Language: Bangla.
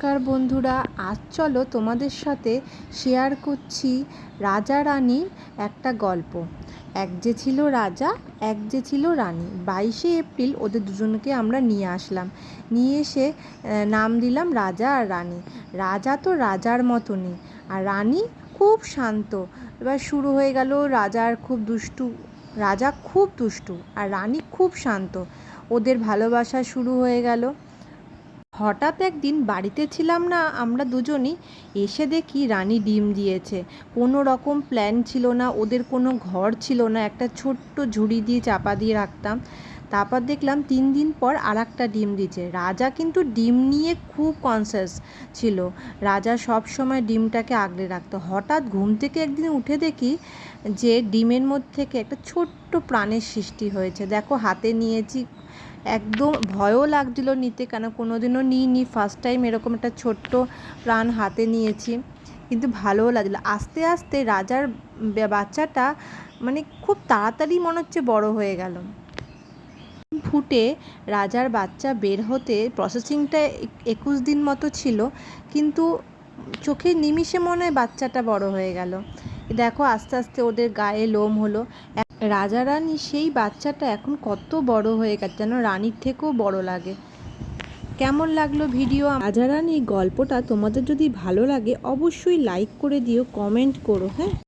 নমস্কার বন্ধুরা, আজ চলো তোমাদের সাথে শেয়ার করছি রাজা রানীর একটা গল্প। এক যে ছিল রাজা, এক যে ছিল রানী। 22শে এপ্রিল ওদের দুজনকে আমরা নিয়ে আসলাম, নিয়ে এসে নাম দিলাম রাজা আর রানী। রাজা তো রাজার মতনই, আর রানী খুব শান্ত। এবার শুরু হয়ে গেল রাজার খুব দুষ্টু, রাজা খুব দুষ্টু আর রানী খুব শান্ত। ওদের ভালোবাসা শুরু হয়ে গেল। হঠাৎ একদিন বাড়িতে ছিলাম না আমরা দুজনই, এসে দেখি রানী ডিম দিয়েছে। কোনো রকম প্ল্যান ছিল না, ওদের কোনো ঘর ছিল না, একটা ছোট্ট ঝুড়ি দিয়ে চাপা দিয়ে রাখতাম। তারপর দেখলাম 3 দিন পর আর একটা ডিম দিয়েছে। রাজা কিন্তু ডিম নিয়ে খুব কনসিয়াস ছিল, রাজা সব সময় ডিমটাকে আগলে রাখতো। হঠাৎ ঘুম থেকে একদিন উঠে দেখি যে ডিমের মধ্যে থেকে একটা ছোট্ট প্রাণের সৃষ্টি হয়েছে। দেখো হাতে নিয়েছি, একদম ভয়ও লাগছিল নিতে, কেন কোনোদিনও নিইনি, ফার্স্ট টাইম এরকম একটা ছোট্ট প্রাণ হাতে নিয়েছি। কিন্তু ভালোও লাগলো। আস্তে আস্তে রাজার বাচ্চাটা মানে খুব তাড়াতাড়ি মনে হচ্ছে বড় হয়ে গেল। ফুটে রাজার বাচ্চা বের হতে প্রসেসিংটা 21 দিন মতো ছিল, কিন্তু চোখের নিমিষে মনে হয় বাচ্চাটা বড় হয়ে গেল। দেখো আস্তে আস্তে ওদের গায়ে লোম হলো। রাজা রানী সেই বাচ্চাটা এখন কত বড় হয়ে গেছে, যেন রানীর থেকেও বড় লাগে। কেমন লাগলো ভিডিও? রাজা রানীর গল্পটা তোমাদের যদি ভালো লাগে অবশ্যই লাইক করে দিও, কমেন্ট করো। হ্যাঁ।